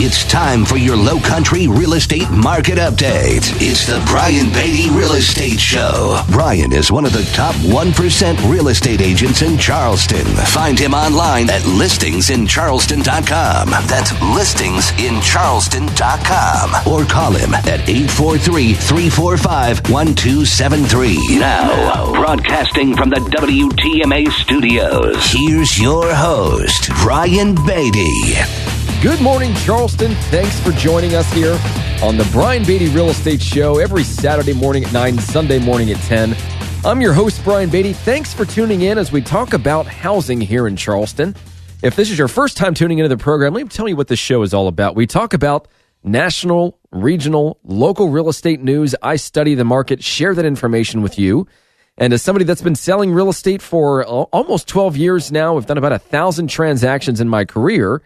It's time for your Low Country real estate market update. It's the Brian Beatty Real Estate Show. Brian is one of the top 1% real estate agents in Charleston. Find him online at listingsincharleston.com. That's listingsincharleston.com. Or call him at 843-345-1273. Now, broadcasting from the WTMA studios, here's your host, Brian Beatty. Good morning, Charleston. Thanks for joining us here on the Brian Beatty Real Estate Show every Saturday morning at 9, Sunday morning at 10. I'm your host, Brian Beatty. Thanks for tuning in as we talk about housing here in Charleston. If this is your first time tuning into the program, let me tell you what this show is all about. We talk about national, regional, local real estate news. I study the market, share that information with you. And as somebody that's been selling real estate for almost 12 years now, I've done about 1,000 transactions in my career,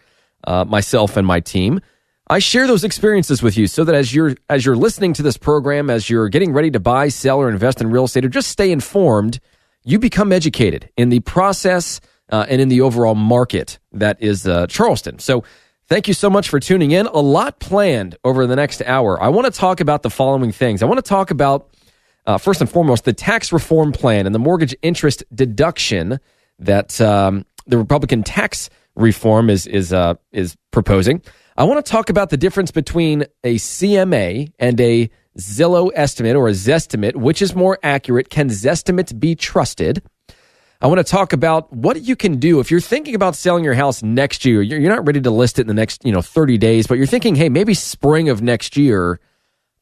myself and my team. I share those experiences with you so that as you're listening to this program, as you're getting ready to buy, sell, or invest in real estate, or just stay informed, you become educated in the process and in the overall market that is Charleston. So thank you so much for tuning in. A lot planned over the next hour. I want to talk about the following things. I want to talk about, first and foremost, the tax reform plan and the mortgage interest deduction that the Republican tax reform is proposing. I want to talk about the difference between a CMA and a Zillow estimate or a Zestimate. Which is more accurate? Can Zestimate be trusted? I want to talk about what you can do if you're thinking about selling your house next year. You're not ready to list it in the next 30 days, but you're thinking, hey, maybe spring of next year.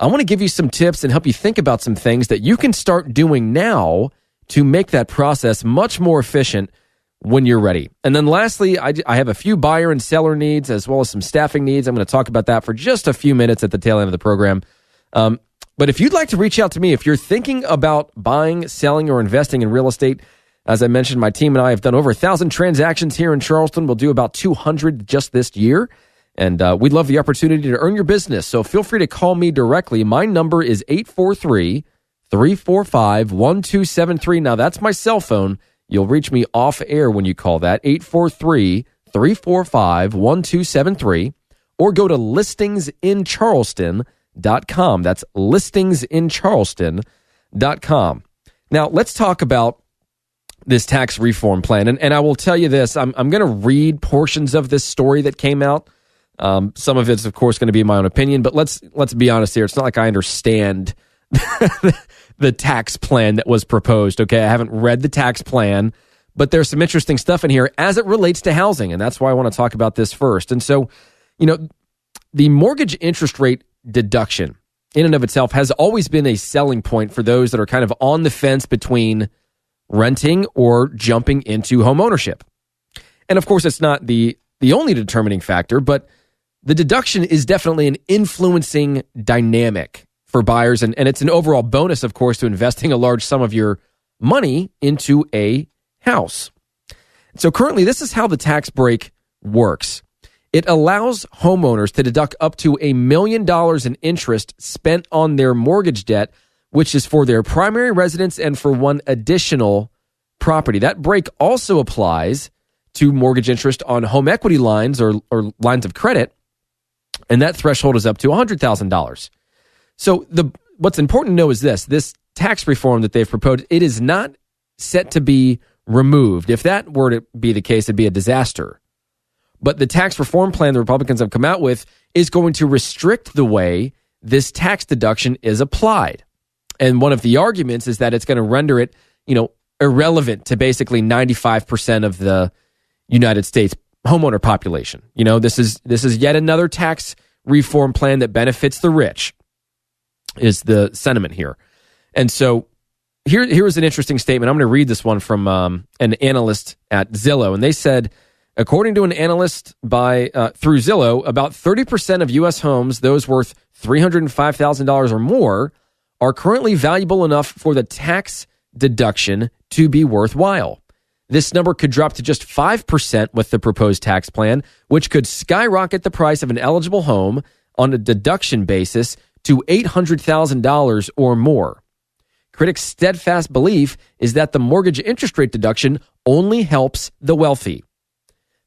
I want to give you some tips and help you think about some things that you can start doing now to make that process much more efficient when you're ready. And then lastly, I have a few buyer and seller needs as well as some staffing needs. I'm going to talk about that for just a few minutes at the tail end of the program. But if you'd like to reach out to me, if you're thinking about buying, selling, or investing in real estate, as I mentioned, my team and I have done over 1,000 transactions here in Charleston. We'll do about 200 just this year. And we'd love the opportunity to earn your business. So feel free to call me directly. My number is 843-345-1273. Now, that's my cell phone. You'll reach me off air when you call that, 843-345-1273, or go to listingsincharleston.com. That's listingsincharleston.com. Now, let's talk about this tax reform plan. And I will tell you this, I'm going to read portions of this story that came out. Some of it's, of course, going to be my own opinion, but let's be honest here. It's not like I understand the tax plan that was proposed. Okay, I haven't read the tax plan, but there's some interesting stuff in here as it relates to housing, and that's why I want to talk about this first. And so, the mortgage interest rate deduction in and of itself has always been a selling point for those that are kind of on the fence between renting or jumping into home ownership. And of course, it's not the only determining factor, but the deduction is definitely an influencing dynamic for buyers, and it's an overall bonus, of course, to investing a large sum of your money into a house. So currently, this is how the tax break works. It allows homeowners to deduct up to $1 million in interest spent on their mortgage debt, which is for their primary residence and for one additional property. That break also applies to mortgage interest on home equity lines or lines of credit, and that threshold is up to $100,000. So what's important to know is this tax reform that they've proposed, it is not set to be removed. If that were to be the case, it'd be a disaster. But the tax reform plan the Republicans have come out with is going to restrict the way this tax deduction is applied. And one of the arguments is that it's going to render it, irrelevant to basically 95% of the United States homeowner population. This is yet another tax reform plan that benefits the rich, is the sentiment here. And so here is an interesting statement. I'm going to read this one from an analyst at Zillow. And they said, according to an analyst through Zillow, about 30% of U.S. homes, those worth $305,000 or more, are currently valuable enough for the tax deduction to be worthwhile. This number could drop to just 5% with the proposed tax plan, which could skyrocket the price of an eligible home on a deduction basis to $800,000 or more. Critics' steadfast belief is that the mortgage interest rate deduction only helps the wealthy.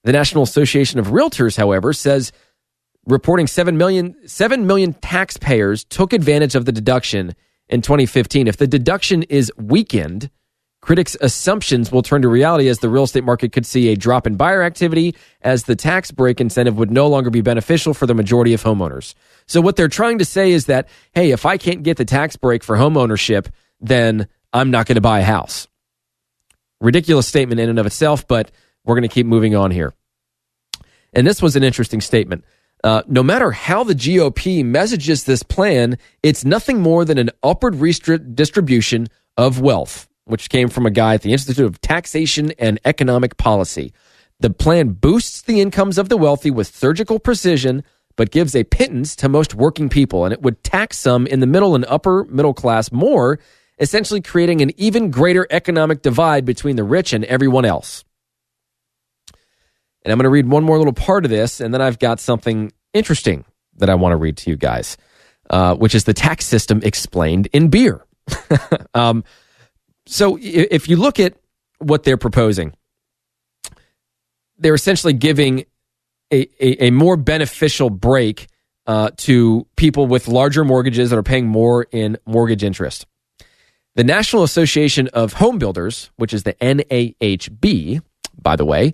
The National Association of Realtors, however, says reporting 7 million taxpayers took advantage of the deduction in 2015. If the deduction is weakened, critics' assumptions will turn to reality as the real estate market could see a drop in buyer activity as the tax break incentive would no longer be beneficial for the majority of homeowners. So what they're trying to say is that, hey, if I can't get the tax break for home ownership, then I'm not going to buy a house. Ridiculous statement in and of itself, but we're going to keep moving on here. And this was an interesting statement. No matter how the GOP messages this plan, it's nothing more than an upward distribution of wealth, which came from a guy at the Institute of Taxation and Economic Policy. The plan boosts the incomes of the wealthy with surgical precision, but gives a pittance to most working people, and it would tax some in the middle and upper middle class more, essentially creating an even greater economic divide between the rich and everyone else. And I'm going to read one more little part of this, and then I've got something interesting that I want to read to you guys, which is the tax system explained in beer. So if you look at what they're proposing, they're essentially giving a more beneficial break to people with larger mortgages that are paying more in mortgage interest. The National Association of Home Builders, which is the NAHB, by the way,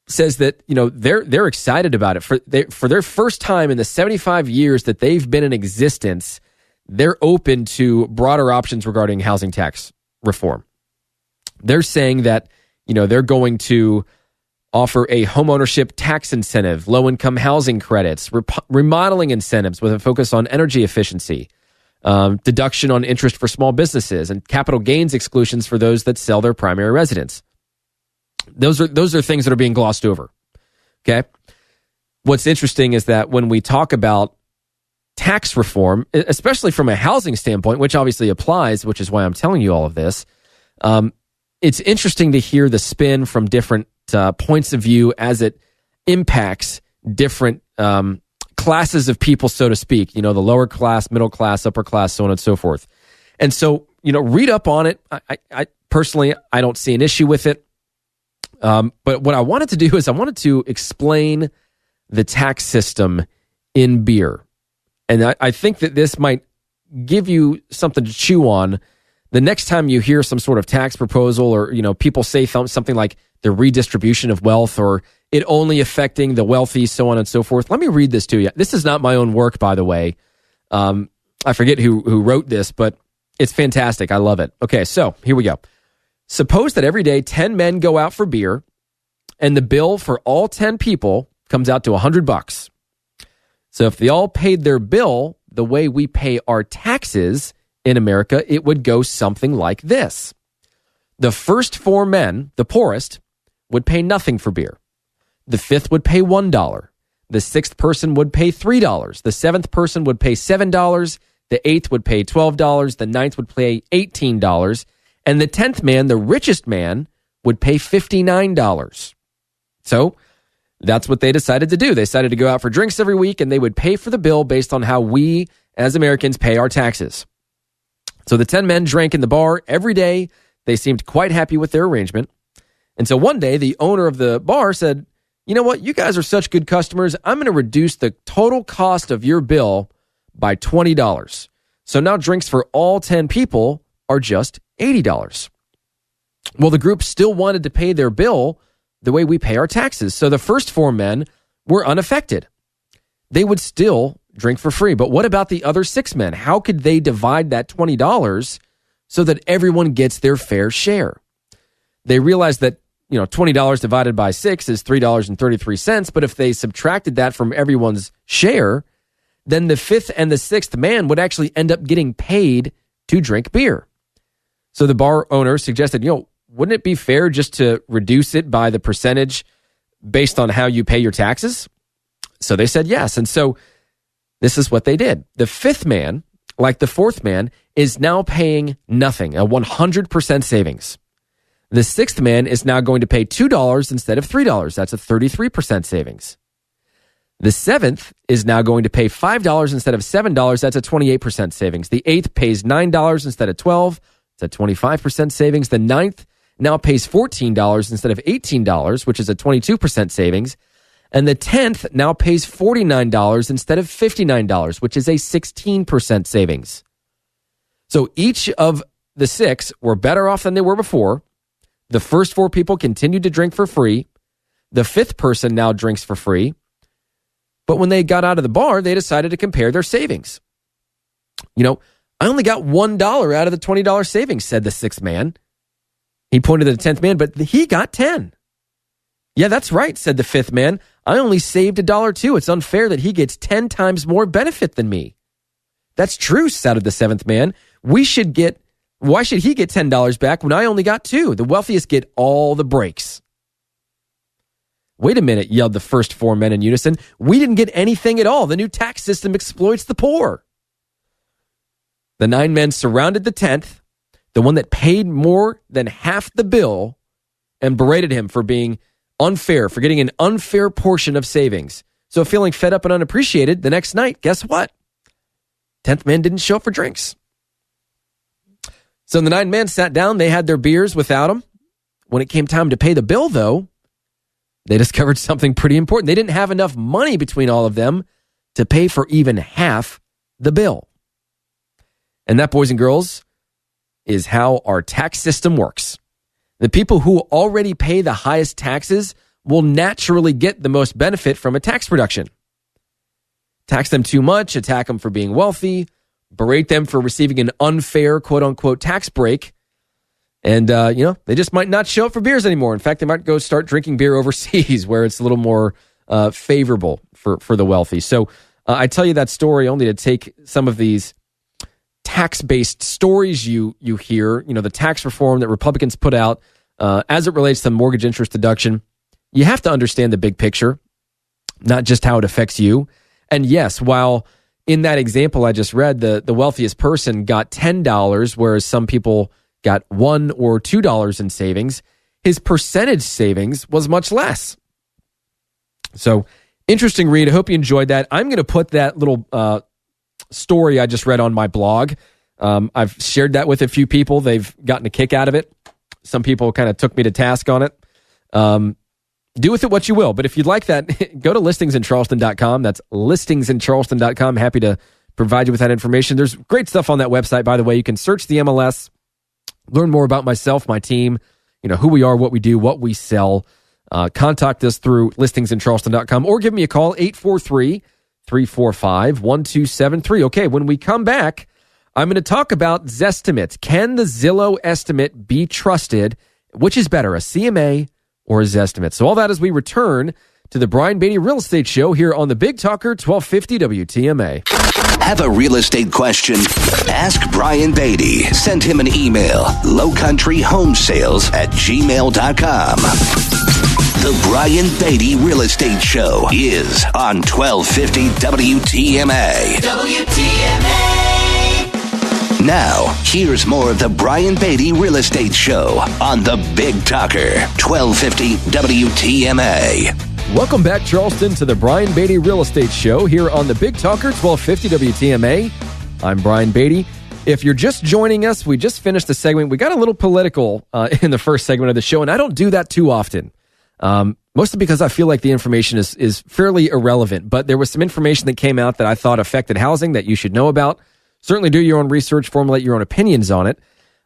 says that they're excited about it. For their first time in the 75 years that they've been in existence, they're open to broader options regarding housing tax reform. They're saying that they're going to offer a homeownership tax incentive, low-income housing credits, remodeling incentives with a focus on energy efficiency, deduction on interest for small businesses, and capital gains exclusions for those that sell their primary residence. Those are things that are being glossed over. Okay? What's interesting is that when we talk about tax reform, especially from a housing standpoint, which obviously applies, which is why I'm telling you all of this, it's interesting to hear the spin from different points of view as it impacts different classes of people, so to speak, the lower class, middle class, upper class, so on and so forth. And so, read up on it. I personally, I don't see an issue with it. But what I wanted to do is I wanted to explain the tax system in beer. And I think that this might give you something to chew on the next time you hear some sort of tax proposal or, people say something like the redistribution of wealth or it only affecting the wealthy, so on and so forth. Let me read this to you. This is not my own work, by the way. I forget who wrote this, but it's fantastic. I love it. Okay, so here we go. Suppose that every day 10 men go out for beer and the bill for all 10 people comes out to $100. So if they all paid their bill the way we pay our taxes in America, it would go something like this. The first 4 men, the poorest, would pay nothing for beer. The 5th would pay $1. The 6th person would pay $3. The 7th person would pay $7. The 8th would pay $12. The 9th would pay $18. And the 10th man, the richest man, would pay $59. So that's what they decided to do. They decided to go out for drinks every week, and they would pay for the bill based on how we, as Americans, pay our taxes. So the 10 men drank in the bar every day. They seemed quite happy with their arrangement. And so one day, the owner of the bar said, you know what? You guys are such good customers. I'm going to reduce the total cost of your bill by $20. So now drinks for all 10 people are just $80. Well, the group still wanted to pay their bill the way we pay our taxes. So the first 4 men were unaffected. They would still drink for free. But what about the other 6 men? How could they divide that $20 so that everyone gets their fair share? They realized that, $20 divided by 6 is $3.33. But if they subtracted that from everyone's share, then the 5th and the 6th man would actually end up getting paid to drink beer. So the bar owner suggested, wouldn't it be fair just to reduce it by the percentage based on how you pay your taxes? So they said yes. And so this is what they did. The 5th man, like the 4th man, is now paying nothing, a 100% savings. The 6th man is now going to pay $2 instead of $3. That's a 33% savings. The 7th is now going to pay $5 instead of $7. That's a 28% savings. The 8th pays $9 instead of $12. It's a 25% savings. The 9th now pays $14 instead of $18, which is a 22% savings. And the 10th now pays $49 instead of $59, which is a 16% savings. So each of the 6 were better off than they were before. The first 4 people continued to drink for free. The 5th person now drinks for free. But when they got out of the bar, they decided to compare their savings. I only got $1 out of the $20 savings, said the 6th man. He pointed to the 10th man, but he got 10. Yeah, that's right, said the 5th man. I only saved $1 too. It's unfair that he gets 10 times more benefit than me. That's true, shouted the 7th man. Why should he get $10 back when I only got 2? The wealthiest get all the breaks. Wait a minute, yelled the first 4 men in unison. We didn't get anything at all. The new tax system exploits the poor. The 9 men surrounded the 10th, the one that paid more than half the bill, and berated him for being unfair, for getting an unfair portion of savings. So feeling fed up and unappreciated, the next night, guess what? 10th man didn't show up for drinks. So the 9 men sat down. They had their beers without him. When it came time to pay the bill, though, they discovered something pretty important. They didn't have enough money between all of them to pay for even half the bill. And that, boys and girls, is how our tax system works. The people who already pay the highest taxes will naturally get the most benefit from a tax reduction. Tax them too much, attack them for being wealthy, berate them for receiving an unfair, quote-unquote, tax break. And, they just might not show up for beers anymore. In fact, they might go start drinking beer overseas where it's a little more favorable for the wealthy. So I tell you that story only to take some of these tax-based stories you hear, the tax reform that Republicans put out as it relates to mortgage interest deduction. You have to understand the big picture, not just how it affects you. And yes, while in that example I just read, the wealthiest person got $10, whereas some people got $1 or $2 in savings, his percentage savings was much less. So, interesting read. I hope you enjoyed that. I'm going to put that little story I just read on my blog. I've shared that with a few people. They've gotten a kick out of it. Some people kind of took me to task on it. Do with it what you will. But if you'd like that, go to listingsincharleston.com. That's listingsincharleston.com. Happy to provide you with that information. There's great stuff on that website, by the way. You can search the MLS, learn more about myself, my team, who we are, what we do, what we sell. Contact us through listingsincharleston.com or give me a call, 843-345-1273. Okay, when we come back, I'm going to talk about Zestimate. Can the Zillow estimate be trusted? Which is better, a CMA or a Zestimate? So all that as we return to the Brian Beatty Real Estate Show here on the Big Talker 1250 WTMA. Have a real estate question? Ask Brian Beatty. Send him an email, lowcountryhomesales@gmail.com. The Brian Beatty Real Estate Show is on 1250 WTMA. Now, here's more of the Brian Beatty Real Estate Show on the Big Talker, 1250 WTMA. Welcome back, Charleston, to the Brian Beatty Real Estate Show here on the Big Talker, 1250 WTMA. I'm Brian Beatty. If you're just joining us, we just finished the segment. We got a little political in the first segment of the show, and I don't do that too often. Mostly because I feel like the information is fairly irrelevant, but there was some information that came out that I thought affected housing that you should know about. Certainly do your own research, formulate your own opinions on it.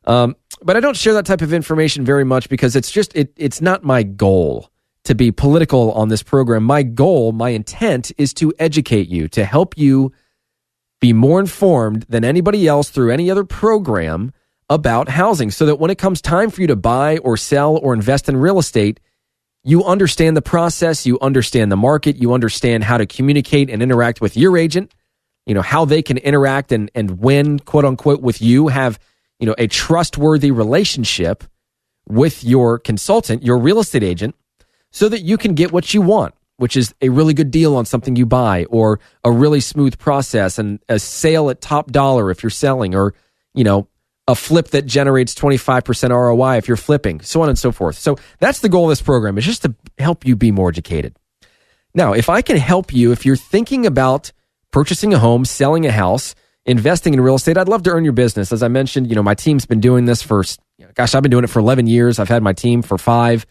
But I don't share that type of information very much because it's not my goal to be political on this program. My goal, my intent is to educate you, to help you be more informed than anybody else through any other program about housing so that when it comes time for you to buy or sell or invest in real estate, you understand the process, you understand the market, you understand how to communicate and interact with your agent, how they can interact and when, quote unquote, with you, have, a trustworthy relationship with your consultant, your real estate agent, so that you can get what you want, which is a really good deal on something you buy or a really smooth process and a sale at top dollar if you're selling or, a flip that generates 25% ROI if you're flipping, so on and so forth. So that's the goal of this program, is just to help you be more educated. Now, if I can help you, if you're thinking about purchasing a home, selling a house, investing in real estate, I'd love to earn your business. As I mentioned, my team's been doing this for, I've been doing it for 11 years. I've had my team for 5.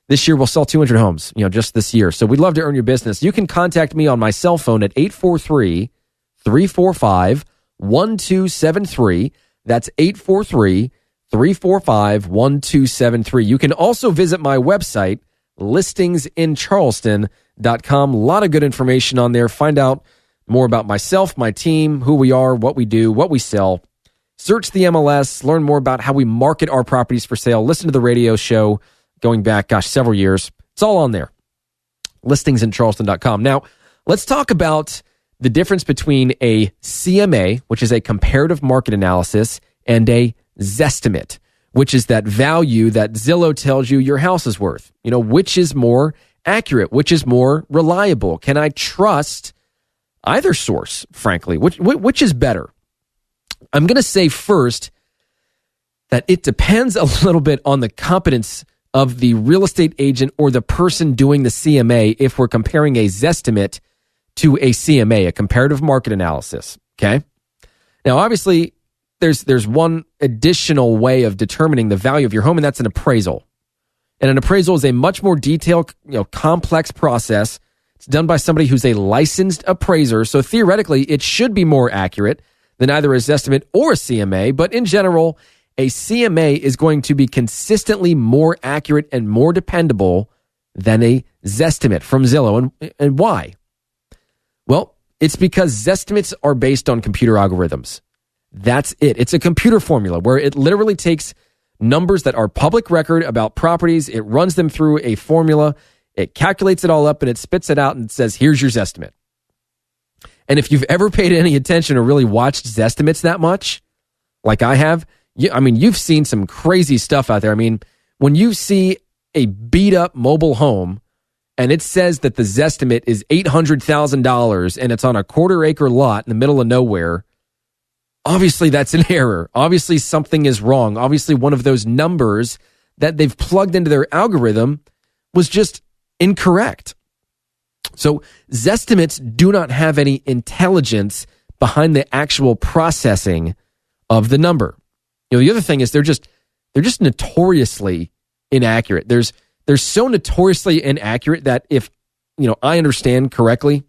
This year, we'll sell 200 homes, just this year. So we'd love to earn your business. You can contact me on my cell phone at 843-345-1273. That's 843-345-1273. You can also visit my website, listingsincharleston.com. A lot of good information on there. Find out more about myself, my team, who we are, what we do, what we sell. Search the MLS, learn more about how we market our properties for sale. Listen to the radio show going back, several years. It's all on there. Listingsincharleston.com. Now, let's talk about the difference between a CMA, which is a comparative market analysis, and a Zestimate, which is that value that Zillow tells you your house is worth. Which is more accurate? Which is more reliable? Can I trust either source, frankly? Which is better? I'm going to say first that it depends a little bit on the competence of the real estate agent or the person doing the CMA if we're comparing a Zestimate to a CMA, a comparative market analysis, okay? Now, obviously, there's one additional way of determining the value of your home, and that's an appraisal. And an appraisal is a much more detailed, complex process. It's done by somebody who's a licensed appraiser, so theoretically, it should be more accurate than either a Zestimate or a CMA, but in general, a CMA is going to be consistently more accurate and more dependable than a Zestimate from Zillow. And why? Well, it's because Zestimates are based on computer algorithms. That's it. It's a computer formula where it literally takes numbers that are public record about properties, it runs them through a formula, it calculates it all up, and it spits it out and says, here's your Zestimate. And if you've ever paid any attention or really watched Zestimates that much, like I have, you've seen some crazy stuff out there. When you see a beat-up mobile home and it says that the Zestimate is $800,000 and it's on a quarter-acre lot in the middle of nowhere, obviously that's an error. Obviously something is wrong. Obviously one of those numbers that they've plugged into their algorithm was just incorrect. So Zestimates do not have any intelligence behind the actual processing of the number. The other thing is they're just notoriously inaccurate. They're so notoriously inaccurate that if I understand correctly,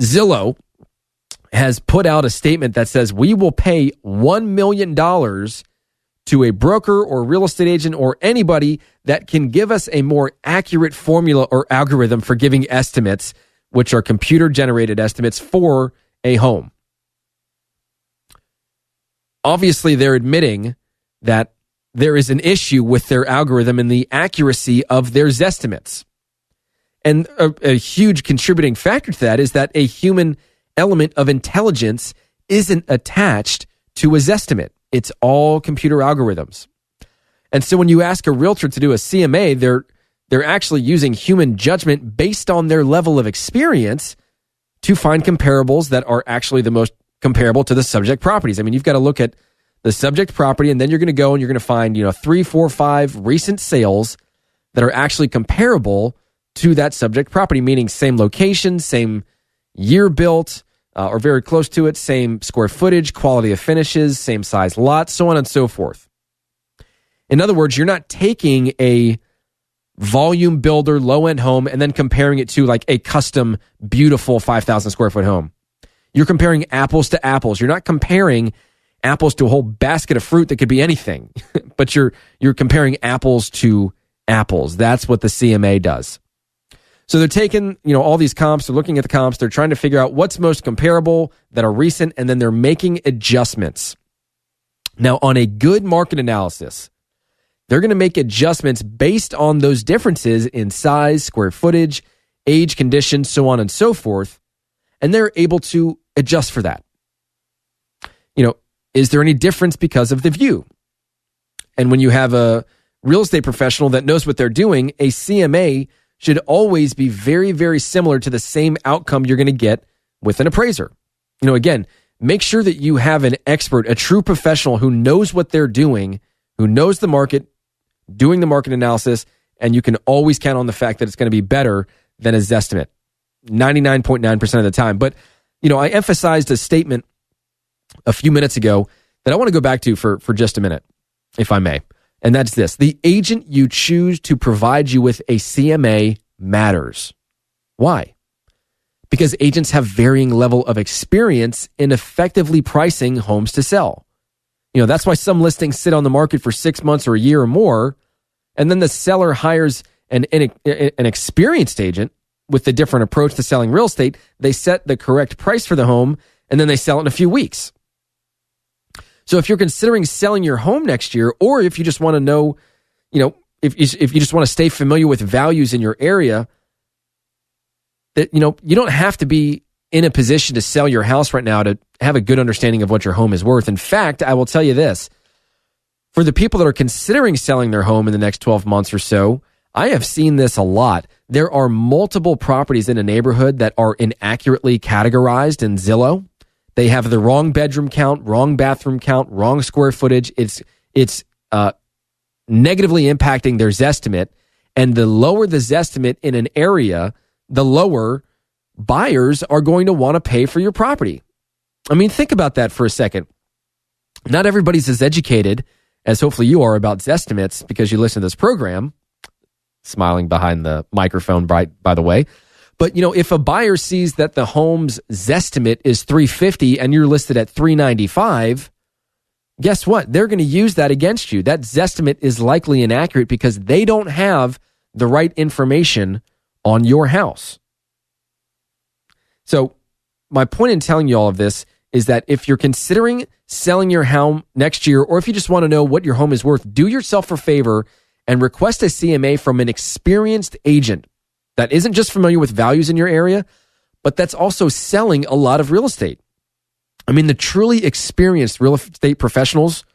Zillow has put out a statement that says we will pay $1 million to a broker or real estate agent or anybody that can give us a more accurate formula or algorithm for giving estimates, which are computer-generated estimates for a home. Obviously, they're admitting that there is an issue with their algorithm and the accuracy of their Zestimates. And a huge contributing factor to that is that a human element of intelligence isn't attached to a Zestimate. It's all computer algorithms. And so when you ask a realtor to do a CMA, they're actually using human judgment based on their level of experience to find comparables that are actually the most comparable to the subject properties. You've got to look at the subject property, and then you're going to go and you're going to find 3, 4, 5 recent sales that are actually comparable to that subject property, meaning same location, same year built, or very close to it, same square footage, quality of finishes, same size lot, so on and so forth. In other words, you're not taking a volume builder low-end home and then comparing it to like a custom, beautiful 5,000 square foot home. You're comparing apples to apples. You're not comparing apples to a whole basket of fruit that could be anything, but you're comparing apples to apples. That's what the CMA does. So they're taking, all these comps, they're looking at the comps, they're trying to figure out what's most comparable that are recent, and then they're making adjustments. Now, on a good market analysis, they're going to make adjustments based on those differences in size, square footage, age, condition, so on and so forth, and they're able to adjust for that. Is there any difference because of the view? And when you have a real estate professional that knows what they're doing, a CMA should always be very, very similar to the same outcome you're going to get with an appraiser. Again, make sure that you have an expert, a true professional who knows what they're doing, who knows the market, doing the market analysis, and you can always count on the fact that it's going to be better than a Zestimate 99.9% of the time. But, I emphasized a statement a few minutes ago that I want to go back to for just a minute, if I may. And that's this: the agent you choose to provide you with a CMA matters. Why? Because agents have varying level of experience in effectively pricing homes to sell. That's why some listings sit on the market for 6 months or a year or more, and then the seller hires an experienced agent with a different approach to selling real estate. They set the correct price for the home, and then they sell it in a few weeks. So if you're considering selling your home next year, or if you just want to know, if you just want to stay familiar with values in your area, that you don't have to be in a position to sell your house right now to have a good understanding of what your home is worth. In fact, I will tell you this: for the people that are considering selling their home in the next 12 months or so, I have seen this a lot. There are multiple properties in a neighborhood that are inaccurately categorized in Zillow. They have the wrong bedroom count, wrong bathroom count, wrong square footage. It's negatively impacting their Zestimate. And the lower the Zestimate in an area, the lower buyers are going to want to pay for your property. I mean, think about that for a second. Not everybody's as educated as hopefully you are about Zestimates because you listen to this program. Smiling behind the microphone, by the way. But, if a buyer sees that the home's Zestimate is $350 and you're listed at $395, guess what? They're going to use that against you. That Zestimate is likely inaccurate because they don't have the right information on your house. So my point in telling you all of this is that if you're considering selling your home next year, or if you just want to know what your home is worth, do yourself a favor and request a CMA from an experienced agent that isn't just familiar with values in your area, but that's also selling a lot of real estate. I mean, the truly experienced real estate professionals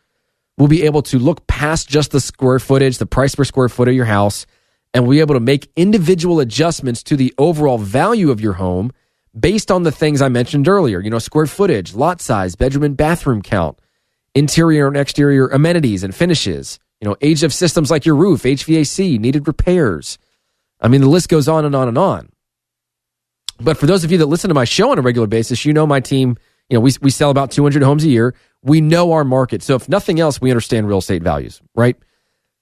will be able to look past just the square footage, the price per square foot of your house, and will be able to make individual adjustments to the overall value of your home based on the things I mentioned earlier. Square footage, lot size, bedroom and bathroom count, interior and exterior amenities and finishes, age of systems like your roof, HVAC, needed repairs. I mean, the list goes on and on and on. But for those of you that listen to my show on a regular basis, my team, we sell about 200 homes a year. We know our market. So if nothing else, we understand real estate values, right?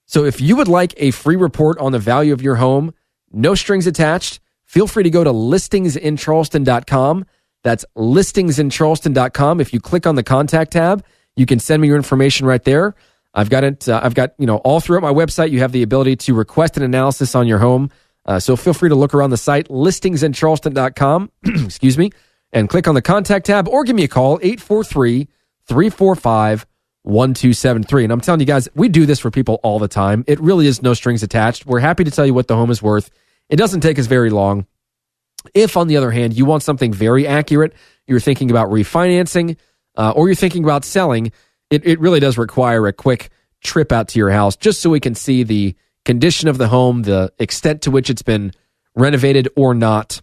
So if you would like a free report on the value of your home, no strings attached, feel free to go to listingsincharleston.com. That's listingsincharleston.com. If you click on the contact tab, you can send me your information right there. I've got it. All throughout my website, you have the ability to request an analysis on your home. So feel free to look around the site, listingsincharleston.com, excuse me, and click on the contact tab or give me a call, 843-345-1273. And I'm telling you guys, we do this for people all the time. It really is no strings attached. We're happy to tell you what the home is worth. It doesn't take us very long. If, on the other hand, you want something very accurate, you're thinking about refinancing, or you're thinking about selling, it really does require a quick trip out to your house just so we can see the condition of the home, the extent to which it's been renovated or not,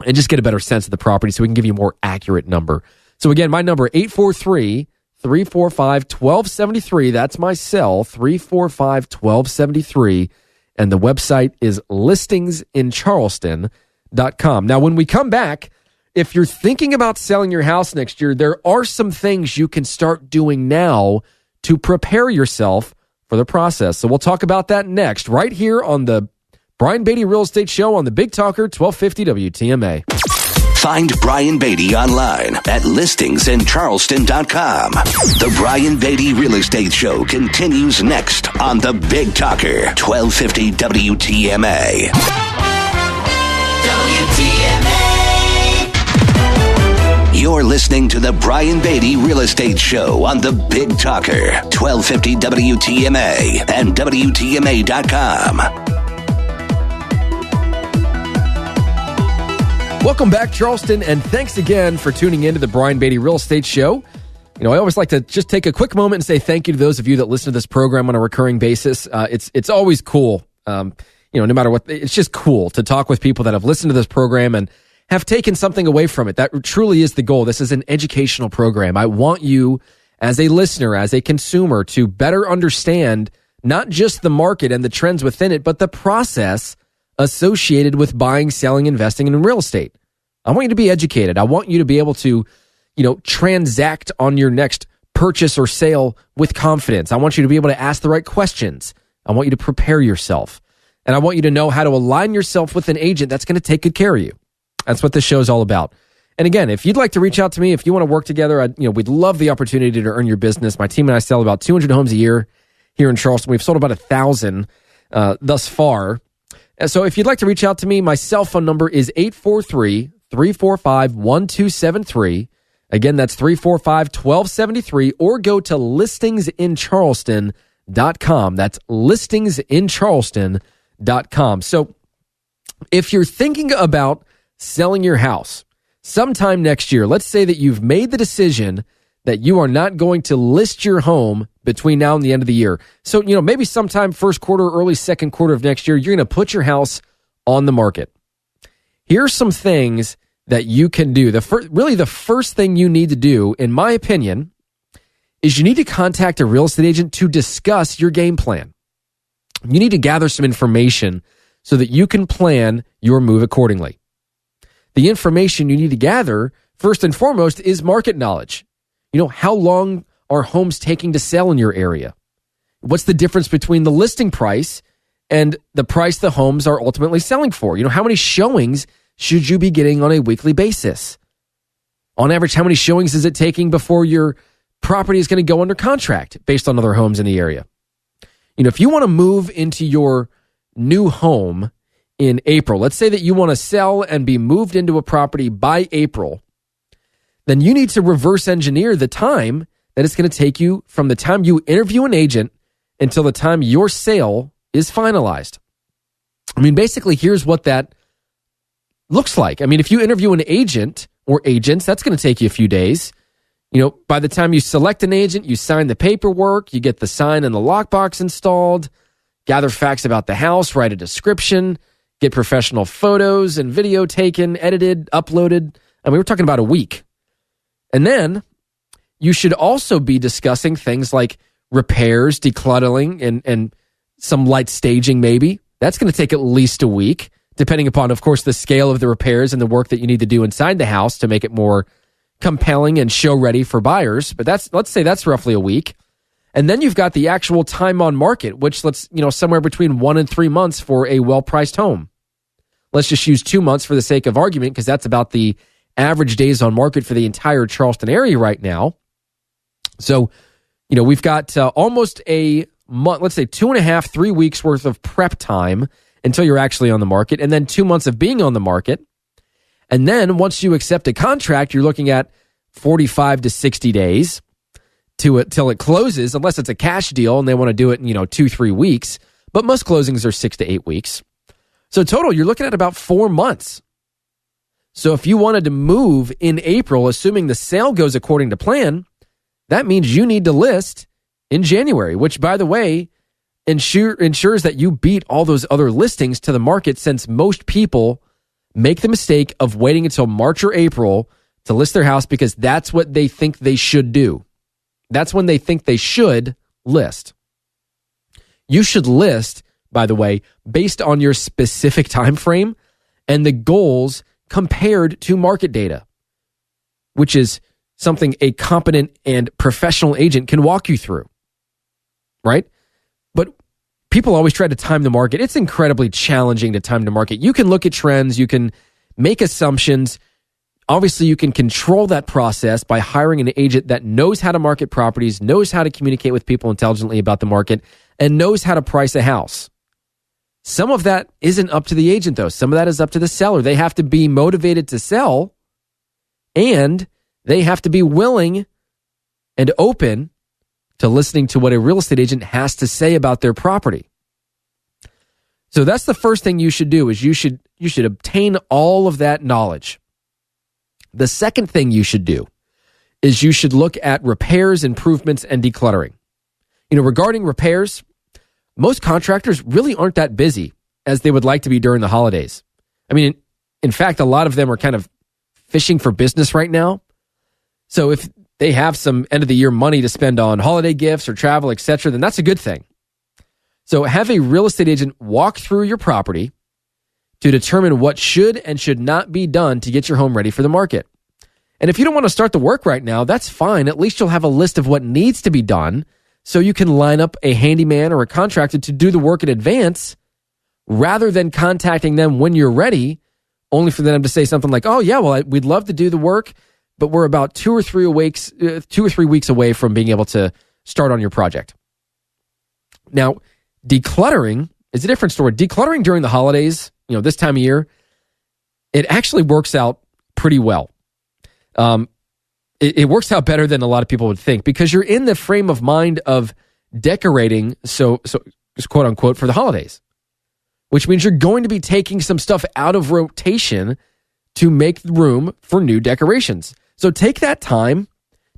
and just get a better sense of the property so we can give you a more accurate number. So again, my number, 843-345-1273. That's my cell, 345-1273. And the website is listingsincharleston.com. Now, when we come back, if you're thinking about selling your house next year, there are some things you can start doing now to prepare yourself for the process. So we'll talk about that next, right here on the Brian Beatty Real Estate Show on the Big Talker, 1250 WTMA. Find Brian Beatty online at listingsincharleston.com. The Brian Beatty Real Estate Show continues next on the Big Talker, 1250 WTMA. You're listening to the Brian Beatty Real Estate Show on the Big Talker, 1250 WTMA and WTMA.com. Welcome back, Charleston, and thanks again for tuning in to the Brian Beatty Real Estate Show. I always like to just take a quick moment and say thank you to those of you that listen to this program on a recurring basis. It's always cool, no matter what. It's just cool to talk with people that have listened to this program and have taken something away from it. That truly is the goal. This is an educational program. I want you, as a listener, as a consumer, to better understand not just the market and the trends within it, but the process associated with buying, selling, investing in real estate. I want you to be educated. I want you to be able to, transact on your next purchase or sale with confidence. I want you to be able to ask the right questions. I want you to prepare yourself. And I want you to know how to align yourself with an agent that's going to take good care of you. That's what this show is all about. And again, if you'd like to reach out to me, if you want to work together, we'd love the opportunity to earn your business. My team and I sell about 200 homes a year here in Charleston. We've sold about 1,000 thus far. And so if you'd like to reach out to me, my cell phone number is 843-345-1273. Again, that's 345-1273, or go to listingsincharleston.com. That's listingsincharleston.com. So if you're thinking about selling your house sometime next year, let's say that you've made the decision that you are not going to list your home between now and the end of the year. So, maybe sometime first quarter, early second quarter of next year, you're going to put your house on the market. Here's some things that you can do. The first thing you need to do, in my opinion, is you need to contact a real estate agent to discuss your game plan. You need to gather some information so that you can plan your move accordingly. The information you need to gather, first and foremost, is market knowledge. How long are homes taking to sell in your area? What's the difference between the listing price and the price the homes are ultimately selling for? How many showings should you be getting on a weekly basis? On average, how many showings is it taking before your property is going to go under contract based on other homes in the area? If you want to move into your new home in April, let's say that you want to sell and be moved into a property by April, then you need to reverse engineer the time that it's going to take you from the time you interview an agent until the time your sale is finalized. Basically, here's what that looks like. If you interview an agent or agents, that's going to take you a few days. By the time you select an agent, you sign the paperwork, you get the sign and the lockbox installed, gather facts about the house, write a description, get professional photos and video taken, edited, uploaded. We're talking about a week. And then you should also be discussing things like repairs, decluttering, and some light staging maybe. That's going to take at least a week, depending upon, of course, the scale of the repairs and the work that you need to do inside the house to make it more compelling and show ready for buyers. But let's say that's roughly a week. And then you've got the actual time on market, which somewhere between 1 and 3 months for a well-priced home. Let's just use 2 months for the sake of argument, because that's about the average days on market for the entire Charleston area right now. So, we've got almost a month, let's say 2.5, 3 weeks worth of prep time until you're actually on the market, and then 2 months of being on the market. And then once you accept a contract, you're looking at 45 to 60 days till it closes, unless it's a cash deal and they want to do it in 2-3 weeks. But most closings are 6 to 8 weeks. So total, you're looking at about 4 months. So if you wanted to move in April, assuming the sale goes according to plan, that means you need to list in January, which, by the way, ensures that you beat all those other listings to the market, since most people make the mistake of waiting until March or April to list their house because that's what they think they should do. That's when they think they should list. You should list, by the way, based on your specific time frame and the goals compared to market data, which is something a competent and professional agent can walk you through, right? But people always try to time the market. It's incredibly challenging to time the market. You can look at trends, you can make assumptions. Obviously, you can control that process by hiring an agent that knows how to market properties, knows how to communicate with people intelligently about the market, and knows how to price a house. Some of that isn't up to the agent, though. Some of that is up to the seller. They have to be motivated to sell, and they have to be willing and open to listening to what a real estate agent has to say about their property. So that's the first thing you should do, is you should obtain all of that knowledge. The second thing you should do is you should look at repairs, improvements, and decluttering. Regarding repairs, most contractors really aren't that busy as they would like to be during the holidays. In fact, a lot of them are kind of fishing for business right now. So if they have some end of the year money to spend on holiday gifts or travel, etc., then that's a good thing. So have a real estate agent walk through your property to determine what should and should not be done to get your home ready for the market. And if you don't want to start the work right now, that's fine. At least you'll have a list of what needs to be done so you can line up a handyman or a contractor to do the work in advance rather than contacting them when you're ready, only for them to say something like, oh, yeah, well, we'd love to do the work, but we're about 2 or 3 weeks away from being able to start on your project. Now, decluttering is a different story. Decluttering during the holidays, this time of year, it actually works out pretty well. It works out better than a lot of people would think because you're in the frame of mind of decorating, so quote unquote, for the holidays, which means you're going to be taking some stuff out of rotation to make room for new decorations. So take that time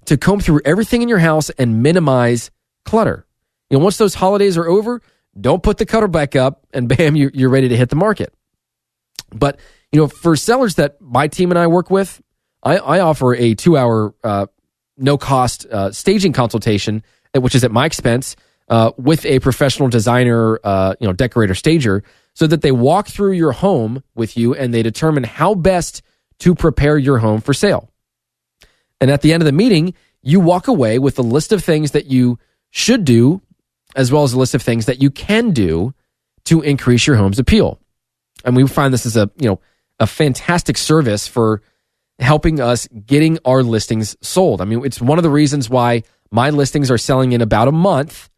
to comb through everything in your house and minimize clutter. Once those holidays are over, don't put the clutter back up and bam, you're ready to hit the market. But, for sellers that my team and I work with, I offer a 2-hour no-cost staging consultation, which is at my expense, with a professional designer, decorator, stager, so that they walk through your home with you and they determine how best to prepare your home for sale. And at the end of the meeting, you walk away with a list of things that you should do, as well as a list of things that you can do to increase your home's appeal. And we find this is a fantastic service for helping us getting our listings sold. I mean, it's one of the reasons why my listings are selling in about a month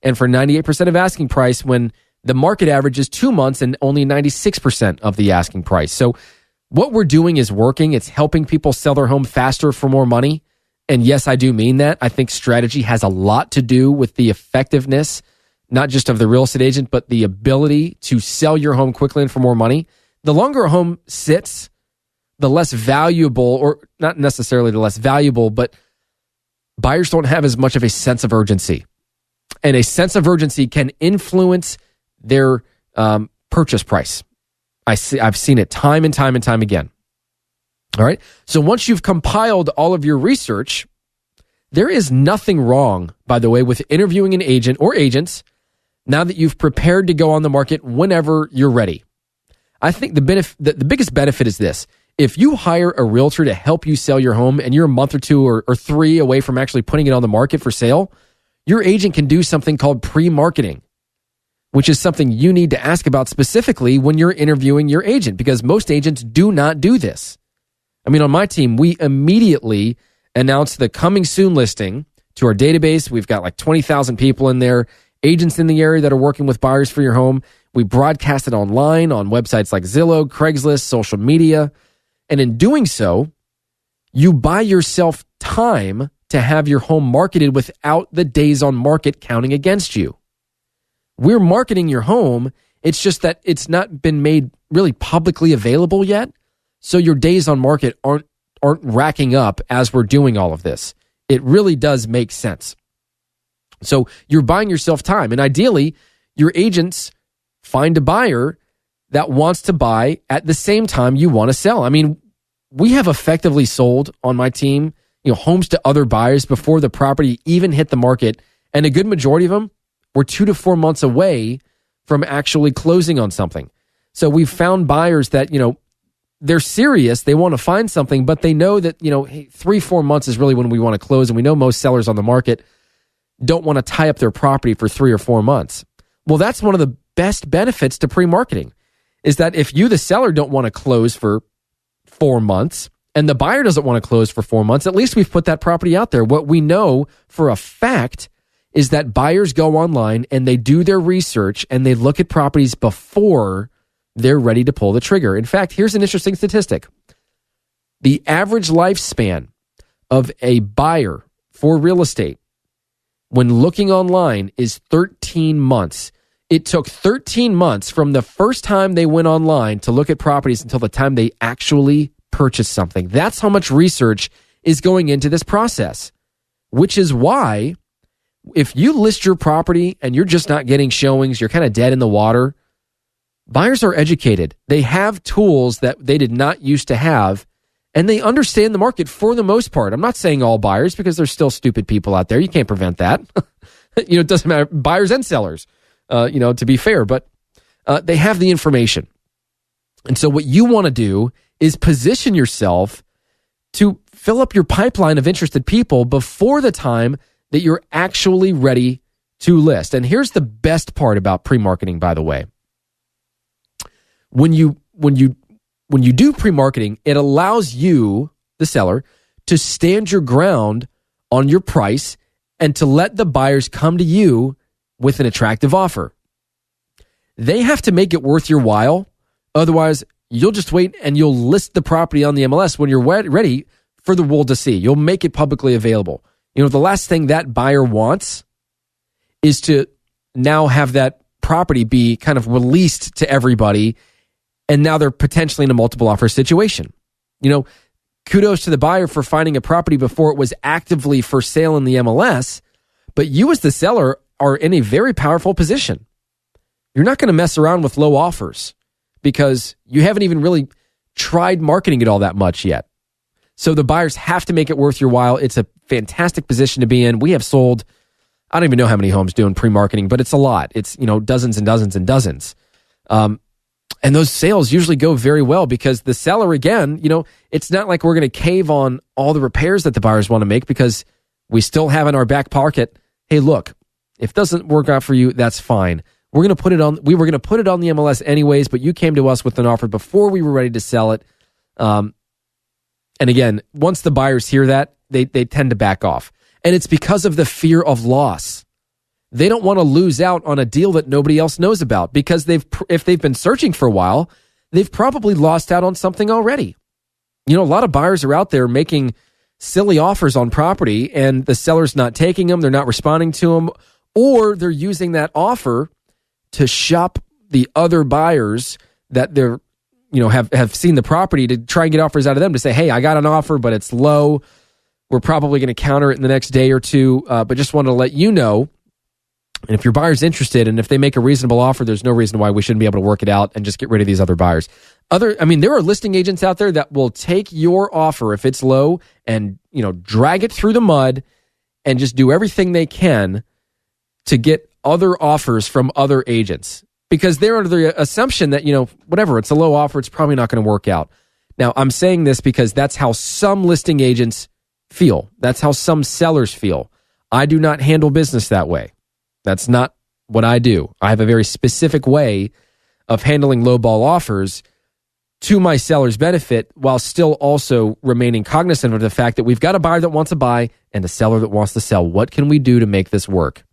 and for 98% of asking price when the market average is 2 months and only 96% of the asking price. So what we're doing is working. It's helping people sell their home faster for more money. And yes, I do mean that. I think strategy has a lot to do with the effectiveness, not just of the real estate agent, but the ability to sell your home quickly and for more money. The longer a home sits, the less valuable, or not necessarily the less valuable, but buyers don't have as much of a sense of urgency. And a sense of urgency can influence their purchase price. I've seen it time and time and time again. All right. So once you've compiled all of your research, there is nothing wrong, by the way, with interviewing an agent or agents now that you've prepared to go on the market whenever you're ready. I think the biggest benefit is this. If you hire a realtor to help you sell your home and you're a month or 2 or 3 away from actually putting it on the market for sale, your agent can do something called pre-marketing, which is something you need to ask about specifically when you're interviewing your agent, because most agents do not do this. I mean, on my team, we immediately announce the coming soon listing to our database. We've got like 20,000 people in there, agents in the area that are working with buyers for your home. We broadcast it online on websites like Zillow, Craigslist, social media. And in doing so, you buy yourself time to have your home marketed without the days on market counting against you. We're marketing your home. It's just that it's not been made really publicly available yet. So your days on market aren't racking up as we're doing all of this. It really does make sense. So you're buying yourself time. And ideally, your agents find a buyer that wants to buy at the same time you want to sell. I mean, we have effectively sold on my team, homes to other buyers before the property even hit the market. And a good majority of them were 2 to 4 months away from actually closing on something. So we've found buyers that, they're serious. They want to find something, but they know that, 3-4 months is really when we want to close. And we know most sellers on the market don't want to tie up their property for 3 or 4 months. Well, that's one of the best benefits to pre-marketing is that if you, the seller, don't want to close for 4 months and the buyer doesn't want to close for 4 months, at least we've put that property out there. What we know for a fact is that buyers go online and they do their research and they look at properties before they're ready to pull the trigger. In fact, here's an interesting statistic. The average lifespan of a buyer for real estate when looking online is 13 months. It took 13 months from the first time they went online to look at properties until the time they actually purchased something. That's how much research is going into this process, which is why if you list your property and you're just not getting showings, you're kind of dead in the water, buyers are educated. They have tools that they did not used to have, and they understand the market for the most part. I'm not saying all buyers because there's still stupid people out there. You can't prevent that. It doesn't matter, buyers and sellers, to be fair, but they have the information. And so what you want to do is position yourself to fill up your pipeline of interested people before the time that you're actually ready to list. And here's the best part about pre-marketing, by the way. When you do pre-marketing, it allows you, the seller, to stand your ground on your price and to let the buyers come to you with an attractive offer. They have to make it worth your while. Otherwise, you'll just wait and you'll list the property on the MLS when you're ready for the world to see. You'll make it publicly available. The last thing that buyer wants is to now have that property be kind of released to everybody, and now they're potentially in a multiple offer situation. Kudos to the buyer for finding a property before it was actively for sale in the MLS, but you as the seller are in a very powerful position. You're not going to mess around with low offers because you haven't even really tried marketing it all that much yet. So the buyers have to make it worth your while. It's a fantastic position to be in. We have sold, I don't even know how many homes doing pre-marketing, but it's a lot. It's, dozens and dozens and dozens. And those sales usually go very well because the seller, again, it's not like we're going to cave on all the repairs that the buyers want to make because we still have in our back pocket, hey, look, if it doesn't work out for you, that's fine. We were going to put it on the MLS anyways, but you came to us with an offer before we were ready to sell it. And again, once the buyers hear that, they tend to back off. And it's because of the fear of loss. They don't want to lose out on a deal that nobody else knows about because if they've been searching for a while, they've probably lost out on something already. A lot of buyers are out there making silly offers on property and the seller's not taking them, they're not responding to them, or they're using that offer to shop the other buyers that they're, have seen the property to try and get offers out of them to say, hey, I got an offer, but it's low. We're probably going to counter it in the next day or two, but just wanted to let you know. And if your buyer's interested and if they make a reasonable offer, there's no reason why we shouldn't be able to work it out and just get rid of these other buyers. There are listing agents out there that will take your offer if it's low and, drag it through the mud and just do everything they can to get other offers from other agents because they're under the assumption that, whatever, it's a low offer, it's probably not going to work out. Now, I'm saying this because that's how some listing agents feel. That's how some sellers feel. I do not handle business that way. That's not what I do. I have a very specific way of handling lowball offers to my seller's benefit while still also remaining cognizant of the fact that we've got a buyer that wants to buy and a seller that wants to sell. What can we do to make this work?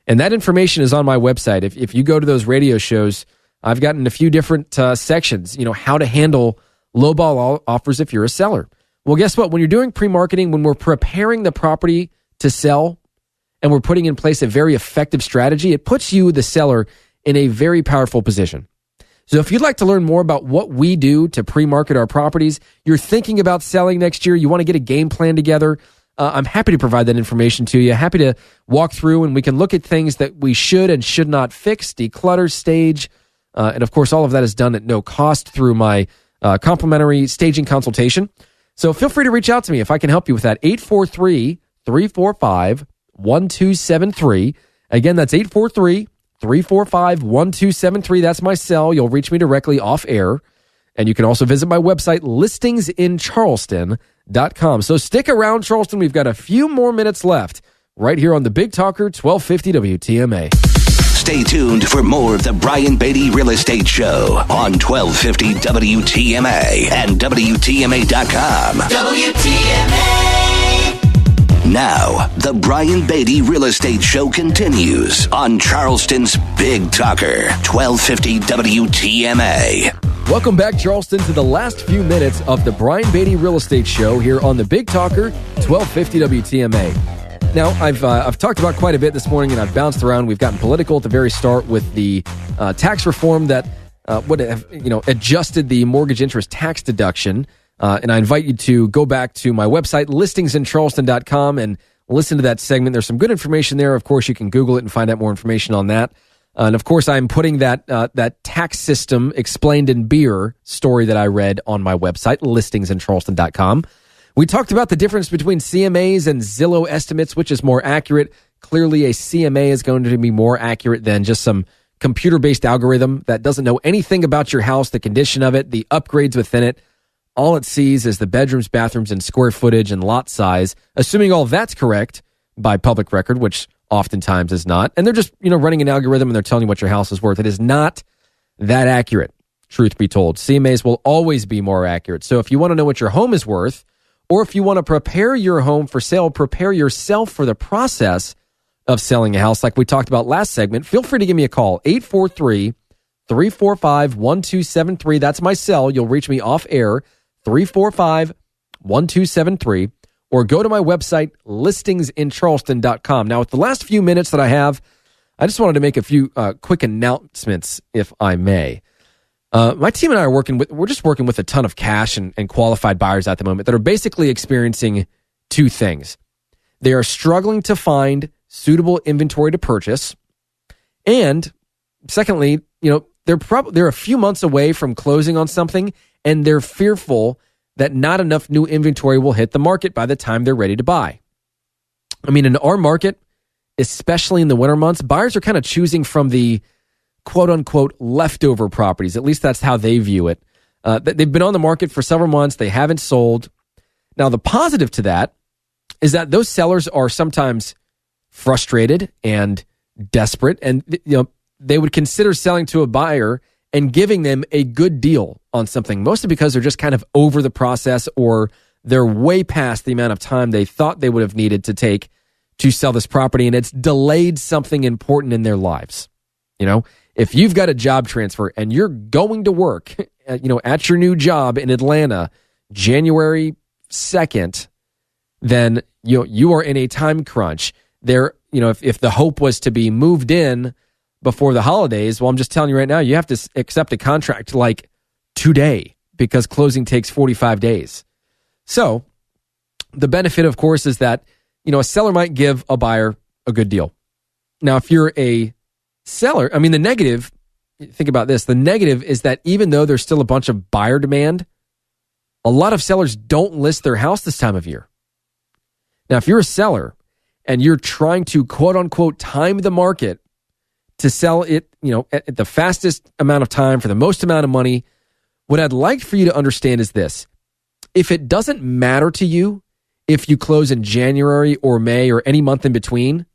And that information is on my website. If you go to those radio shows, I've gotten a few different sections, how to handle lowball offers if you're a seller. Well, guess what? When you're doing pre-marketing, when we're preparing the property to sell, and we're putting in place a very effective strategy, it puts you, the seller, in a very powerful position. So if you'd like to learn more about what we do to pre-market our properties, you're thinking about selling next year, you want to get a game plan together, I'm happy to provide that information to you. Happy to walk through and we can look at things that we should and should not fix, declutter, stage, and of course all of that is done at no cost through my complimentary staging consultation. So feel free to reach out to me if I can help you with that. 843-345-1273. Again, that's 843-345-1273. That's my cell. You'll reach me directly off air. And you can also visit my website, listingsincharleston.com. So stick around, Charleston. We've got a few more minutes left right here on the Big Talker, 1250 WTMA. Stay tuned for more of the Brian Beatty Real Estate Show on 1250 WTMA and WTMA.com. WTMA! Now, the Brian Beatty Real Estate Show continues on Charleston's Big Talker, 1250 WTMA. Welcome back, Charleston, to the last few minutes of the Brian Beatty Real Estate Show here on the Big Talker, 1250 WTMA. Now, I've talked about quite a bit this morning, and I've bounced around. We've gotten political at the very start with the tax reform that would have adjusted the mortgage interest tax deduction. And I invite you to go back to my website, listingsincharleston.com, and listen to that segment. There's some good information there. Of course, you can Google it and find out more information on that. And of course, I'm putting that tax system explained in beer story that I read on my website, listingsincharleston.com. We talked about the difference between CMAs and Zillow estimates, which is more accurate. Clearly, a CMA is going to be more accurate than just some computer-based algorithm that doesn't know anything about your house, the condition of it, the upgrades within it, all it sees is the bedrooms, bathrooms, and square footage and lot size, assuming all that's correct by public record, which oftentimes is not. And they're just, running an algorithm and they're telling you what your house is worth. It is not that accurate, truth be told. CMAs will always be more accurate. So if you want to know what your home is worth, or if you want to prepare your home for sale, prepare yourself for the process of selling a house like we talked about last segment, feel free to give me a call, 843-345-1273. That's my cell. You'll reach me off air, 345-1273, or go to my website, listingsincharleston.com. Now, with the last few minutes that I have, I just wanted to make a few quick announcements, if I may. My team and I we're just working with a ton of cash and qualified buyers at the moment that are basically experiencing two things. They are struggling to find suitable inventory to purchase. And secondly, they're a few months away from closing on something, and they're fearful that not enough new inventory will hit the market by the time they're ready to buy. I mean, in our market, especially in the winter months, buyers are kind of choosing from the quote-unquote leftover properties. At least that's how they view it. They've been on the market for several months. They haven't sold. Now, the positive to that is that those sellers are sometimes frustrated and desperate, and they would consider selling to a buyer and giving them a good deal on something, mostly because they're just kind of over the process, or they're way past the amount of time they thought they would have needed to take to sell this property, and it's delayed something important in their lives. If you've got a job transfer and you're going to work, at your new job in Atlanta, January 2nd, then you are in a time crunch. There, if the hope was to be moved in before the holidays, well, I'm just telling you right now, you have to accept a contract like today, because closing takes 45 days. So the benefit, of course, is that, a seller might give a buyer a good deal. Now, if you're a seller, the negative, think about this, the negative is that even though there's still a bunch of buyer demand, a lot of sellers don't list their house this time of year. Now, if you're a seller and you're trying to quote unquote time the market to sell it, at the fastest amount of time for the most amount of money, what I'd like for you to understand is this. If it doesn't matter to you if you close in January or May or any month in between,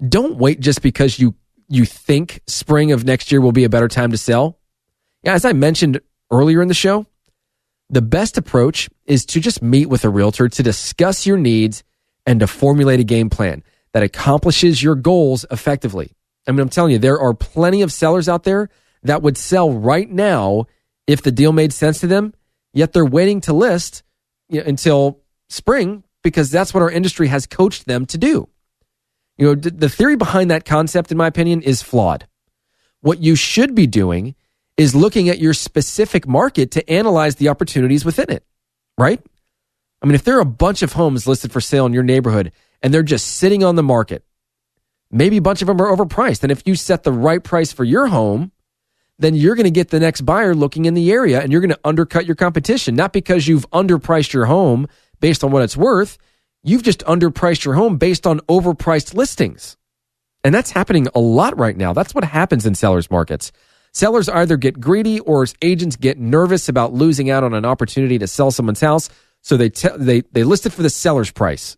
don't wait just because you think spring of next year will be a better time to sell. As I mentioned earlier in the show, the best approach is to just meet with a realtor to discuss your needs and to formulate a game plan that accomplishes your goals effectively. I'm telling you, there are plenty of sellers out there that would sell right now if the deal made sense to them, yet they're waiting to list until spring because that's what our industry has coached them to do. The theory behind that concept, in my opinion, is flawed. What you should be doing is looking at your specific market to analyze the opportunities within it, right? If there are a bunch of homes listed for sale in your neighborhood and they're just sitting on the market, maybe a bunch of them are overpriced. And if you set the right price for your home, then you're going to get the next buyer looking in the area and you're going to undercut your competition, not because you've underpriced your home based on what it's worth. You've just underpriced your home based on overpriced listings. And that's happening a lot right now. That's what happens in sellers markets. Sellers either get greedy or agents get nervous about losing out on an opportunity to sell someone's house. So they list it for the seller's price.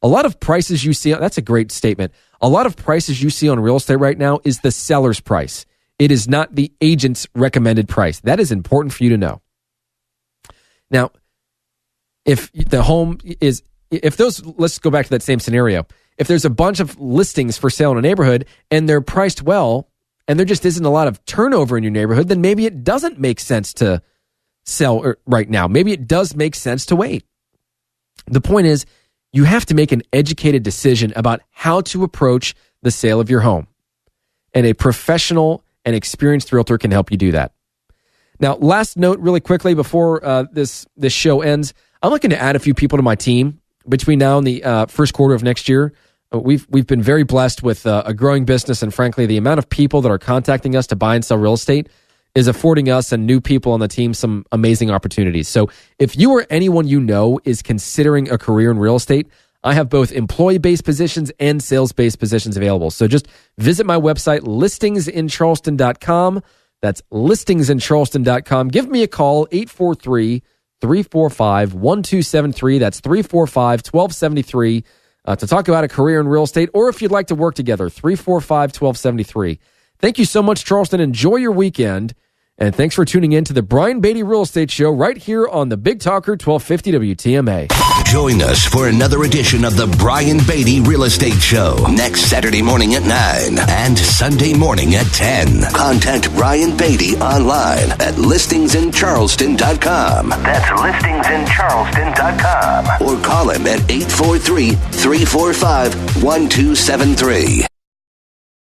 A lot of prices you see, that's a great statement. A lot of prices you see on real estate right now is the seller's price. It is not the agent's recommended price. That is important for you to know. Now, let's go back to that same scenario. If there's a bunch of listings for sale in a neighborhood and they're priced well and there just isn't a lot of turnover in your neighborhood, then maybe it doesn't make sense to sell right now. Maybe it does make sense to wait. The point is, you have to make an educated decision about how to approach the sale of your home. And a professional and experienced realtor can help you do that. Now, last note really quickly before this show ends, I'm looking to add a few people to my team between now and the first quarter of next year. We've been very blessed with a growing business, and frankly, the amount of people that are contacting us to buy and sell real estate is affording us and new people on the team some amazing opportunities. So if you or anyone you know is considering a career in real estate, I have both employee-based positions and sales-based positions available. So just visit my website, listingsincharleston.com. That's listingsincharleston.com. Give me a call, 843 345-1273. That's 345-1273 to talk about a career in real estate, or if you'd like to work together, 345-1273. Thank you so much, Charleston. Enjoy your weekend. And thanks for tuning in to the Brian Beatty Real Estate Show right here on the Big Talker 1250 WTMA. Join us for another edition of the Brian Beatty Real Estate Show next Saturday morning at 9 and Sunday morning at 10. Contact Brian Beatty online at listingsincharleston.com. That's listingsincharleston.com. Or call him at 843-345-1273.